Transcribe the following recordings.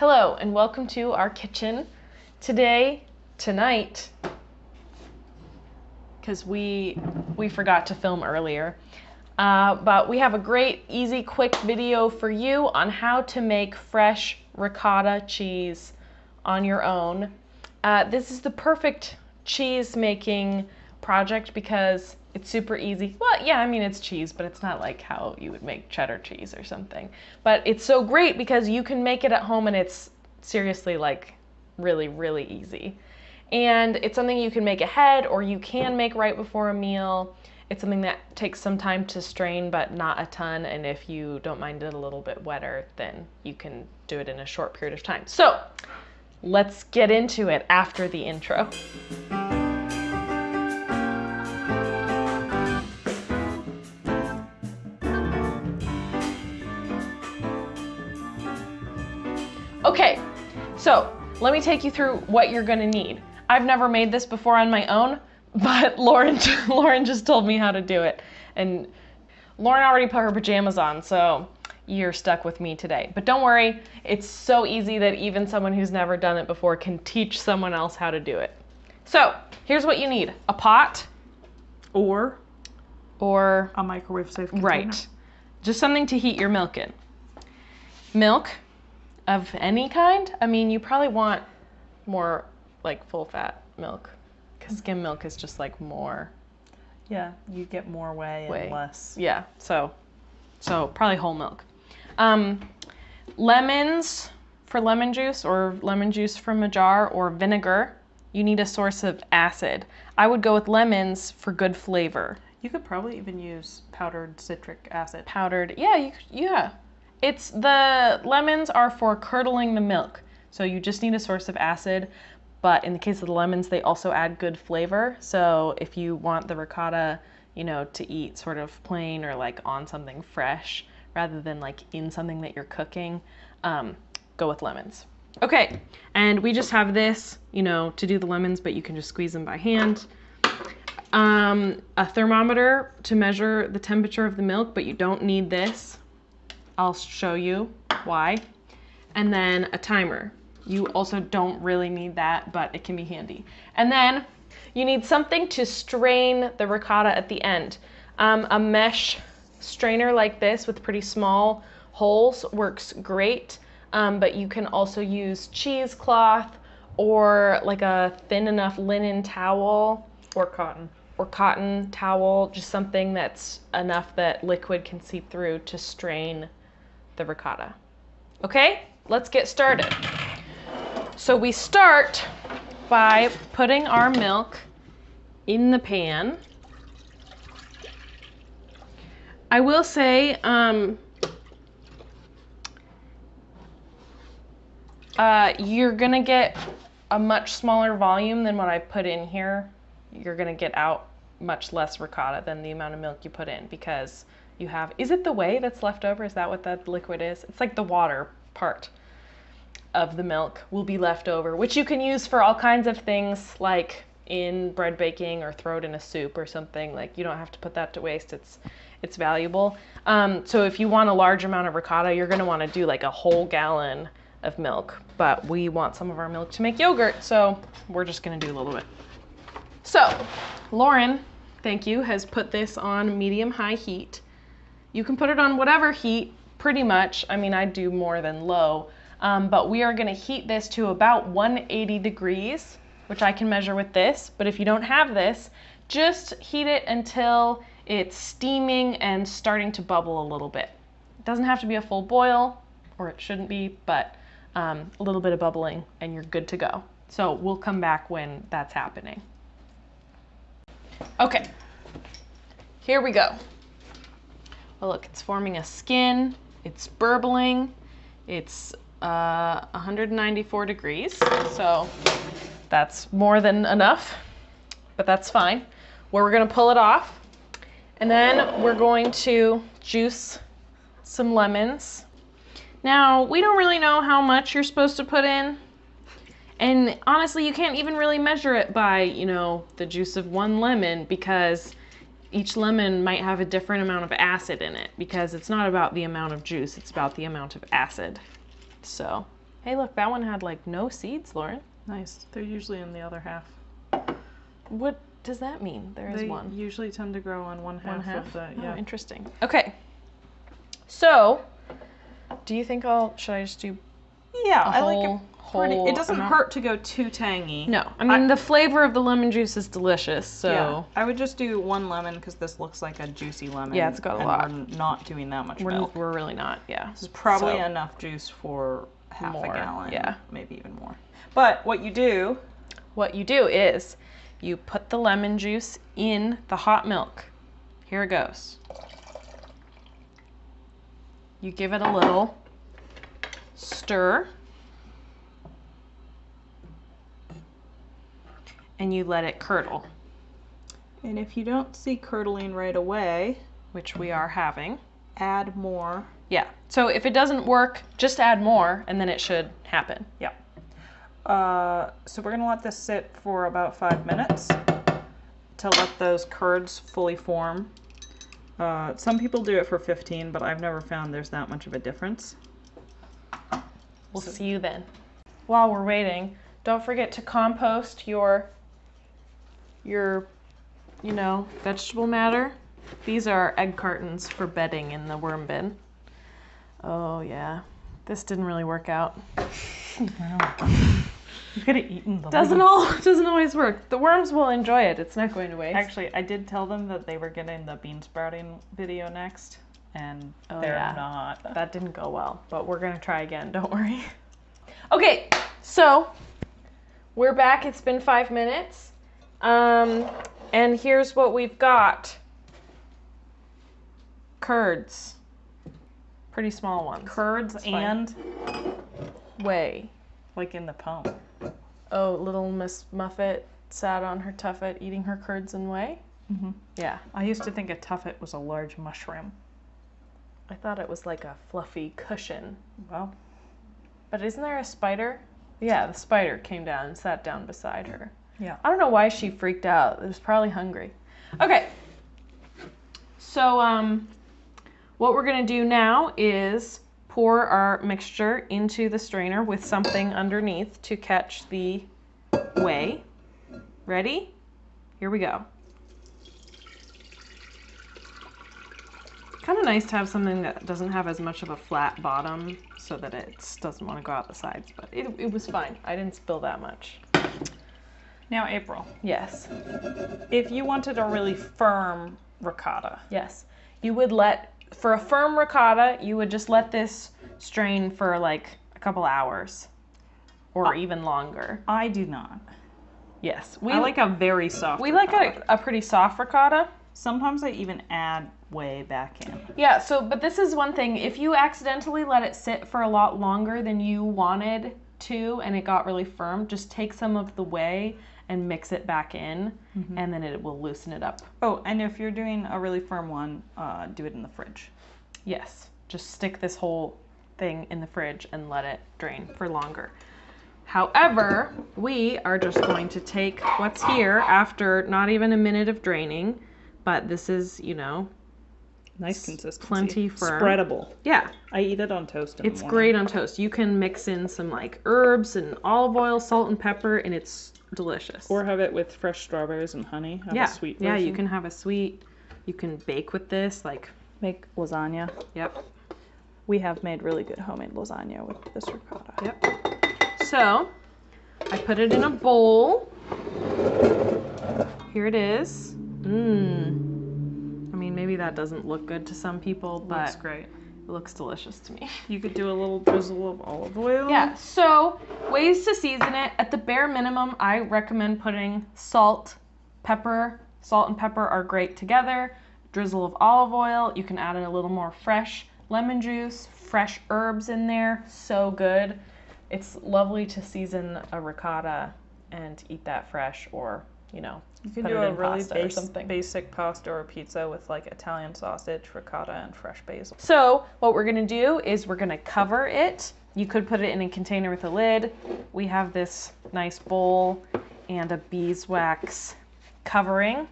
Hello and welcome to our kitchen. Tonight, because we forgot to film earlier, but we have a great, easy, quick video for you on how to make fresh ricotta cheese on your own. This is the perfect cheese making project because it's super easy. Well, yeah, I mean, it's cheese, but it's not like how you would make cheddar cheese or something. But it's so great because you can make it at home and it's seriously like really, really easy. And it's something you can make ahead or you can make right before a meal. It's something that takes some time to strain, but not a ton. And if you don't mind it a little bit wetter, then you can do it in a short period of time. So let's get into it after the intro. Okay, so let me take you through what you're gonna need. I've never made this before on my own, but Lauren just told me how to do it. And Lauren already put her pajamas on, so you're stuck with me today. But don't worry, it's so easy that even someone who's never done it before can teach someone else how to do it. So here's what you need: a pot Or a microwave safe container. Right, just something to heat your milk in. Milk of any kind. I mean, you probably want more like full fat milk because skim milk is just like more. Yeah, you get more whey and less. Yeah, so probably whole milk. Lemons for lemon juice, or lemon juice from a jar, or vinegar. You need a source of acid. I would go with lemons for good flavor. You could probably even use powdered citric acid. Powdered, yeah. It's the lemons are for curdling the milk. So you just need a source of acid. But in the case of the lemons, they also add good flavor. So if you want the ricotta, to eat sort of plain or like on something fresh rather than like in something that you're cooking, go with lemons. Okay, and we just have this, to do the lemons, but you can just squeeze them by hand. A thermometer to measure the temperature of the milk, but you don't need this. I'll show you why. And then a timer. You also don't really need that, but it can be handy. And then you need something to strain the ricotta at the end. A mesh strainer like this with pretty small holes works great, but you can also use cheesecloth or like a thin enough linen towel. Or cotton. Or cotton towel, just something that's enough that liquid can seep through to strain the ricotta. Okay, let's get started. So we start by putting our milk in the pan. I will say, you're gonna get a much smaller volume than what I put in here. You're gonna get out much less ricotta than the amount of milk you put in because you have, is it the whey that's left over? Is that what that liquid is? It's like the water part of the milk will be left over, which you can use for all kinds of things like in bread baking or throw it in a soup or something. Like you don't have to put that to waste. It's valuable. So if you want a large amount of ricotta, you're gonna wanna do like a whole gallon of milk, but we want some of our milk to make yogurt, so we're just gonna do a little bit. So Lauren, thank you, has put this on medium-high heat. You can put it on whatever heat, pretty much. I mean, I do more than low, but we are gonna heat this to about 180 degrees, which I can measure with this. But if you don't have this, just heat it until it's steaming and starting to bubble a little bit. It doesn't have to be a full boil, or it shouldn't be, but a little bit of bubbling and you're good to go. So we'll come back when that's happening. Okay, here we go. Oh, look, it's forming a skin, it's burbling, it's 194 degrees, so that's more than enough, but that's fine. We're gonna pull it off, and then we're going to juice some lemons. Now, we don't really know how much you're supposed to put in, and honestly, you can't even really measure it by, the juice of one lemon because each lemon might have a different amount of acid in it because it's not about the amount of juice, it's about the amount of acid. So Hey, look, that one had like no seeds, Lauren. Nice. They're usually in the other half. What does that mean? There is one. They usually tend to grow on one half of the, yeah. Oh, interesting. Okay. So, do you think should I just do I like it pretty. It doesn't hurt to go too tangy. No. I mean, the flavor of the lemon juice is delicious, so. Yeah. I would just do 1 lemon because this looks like a juicy lemon. Yeah, it's got a lot. We're not doing that much milk. We're really not, yeah. This is probably enough juice for half a gallon. Yeah. Maybe even more. But what you do is you put the lemon juice in the hot milk. Here it goes. You give it a little stir. And you let it curdle. And if you don't see curdling right away, which we are having, add more. Yeah. So if it doesn't work, just add more and then it should happen. Yeah. So we're gonna let this sit for about 5 minutes to let those curds fully form. Some people do it for 15, but I've never found there's that much of a difference. We'll see you then. While we're waiting, don't forget to compost your vegetable matter. These are egg cartons for bedding in the worm bin. Oh yeah, this didn't really work out. You could have eaten them. Doesn't always work. The worms will enjoy it. It's not going to waste. Actually, I did tell them that they were getting the bean sprouting video next, and they're not. That didn't go well, but we're gonna try again. Don't worry. Okay, so we're back. It's been 5 minutes. And here's what we've got. Curds. Pretty small ones. Curds and whey. Like in the poem. Oh, little Miss Muffet sat on her tuffet eating her curds and whey? Mm-hmm. Yeah. I used to think a tuffet was a large mushroom. I thought it was like a fluffy cushion. Well. But isn't there a spider? Yeah, the spider came down and sat down beside her. Yeah. I don't know why she freaked out. It was probably hungry. Okay. So, what we're going to do now is pour our mixture into the strainer with something underneath to catch the whey. Ready? Here we go. Kind of nice to have something that doesn't have as much of a flat bottom so that it doesn't want to go out the sides, but it was fine. I didn't spill that much. Now, April. Yes. If you wanted a really firm ricotta. Yes. You would for a firm ricotta, you would just let this strain for like a couple hours or even longer. I do not. Yes. I like a very soft ricotta. Like a pretty soft ricotta. Sometimes I even add whey back in. Yeah, but this is one thing. If you accidentally let it sit for a lot longer than you wanted to and it got really firm, just take some of the whey and mix it back in, and then it will loosen it up. Oh, and if you're doing a really firm one, do it in the fridge. Yes, just stick this whole thing in the fridge and let it drain for longer. However, we are just going to take what's here after not even a minute of draining, but this is, nice consistency. Plenty firm. Spreadable. Yeah. I eat it on toast in the morning. Great on toast. You can mix in some like herbs and olive oil, salt and pepper, and it's delicious. Or have it with fresh strawberries and honey. Have a sweet version. Yeah, you can have a sweet. You can bake with this, make lasagna. Yep. We have made really good homemade lasagna with this ricotta. Yep. So, I put it in a bowl. Here it is. I mean, maybe that doesn't look good to some people, but looks great. It looks delicious to me. You could do a little drizzle of olive oil. Yeah, so ways to season it. At the bare minimum, I recommend putting salt, pepper. Salt and pepper are great together. Drizzle of olive oil. You can add in a little more fresh lemon juice, fresh herbs in there. So good. It's lovely to season a ricotta and eat that fresh, or, you can do a really basic pasta or pizza with like Italian sausage, ricotta, and fresh basil. So what we're gonna do is we're gonna cover it. You could put it in a container with a lid. We have this nice bowl and a beeswax covering.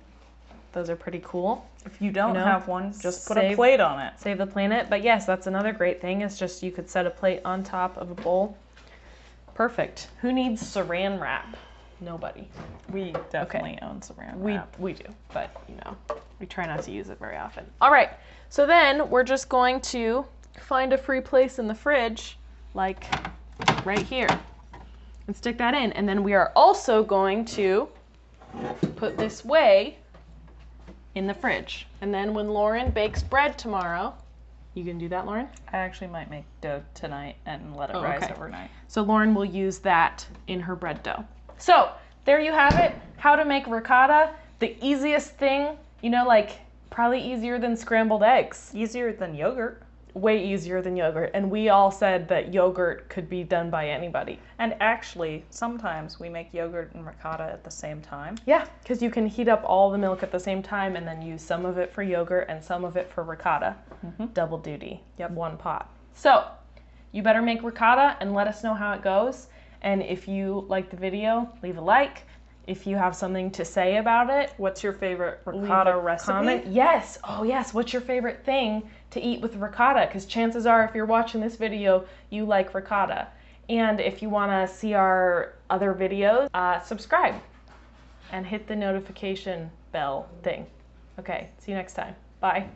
Those are pretty cool. If you don't have one, just put a plate on it. Save the planet. But yes, that's another great thing, is just you could set a plate on top of a bowl. Perfect. Who needs saran wrap? Nobody. We definitely own saran wrap. We do, but you know, we try not to use it very often. All right, so then we're just going to find a free place in the fridge, like right here, and stick that in. And then we are also going to put this way in the fridge. And then when Lauren bakes bread tomorrow, you can do that, Lauren? I actually might make dough tonight and let it rise overnight. So Lauren will use that in her bread dough. So there you have it, how to make ricotta. The easiest thing, you know, like probably easier than scrambled eggs. Easier than yogurt. Way easier than yogurt. And we all said that yogurt could be done by anybody. And actually, sometimes we make yogurt and ricotta at the same time. Yeah, because you can heat up all the milk at the same time and then use some of it for yogurt and some of it for ricotta. Double duty. Yep. One pot. So you better make ricotta and let us know how it goes. And if you like the video, leave a like. If you have something to say about it, what's your favorite ricotta recipe? Comment. Yes. Oh, yes. What's your favorite thing to eat with ricotta? Because chances are, if you're watching this video, you like ricotta. And if you want to see our other videos, subscribe and hit the notification bell thing. Okay. See you next time. Bye.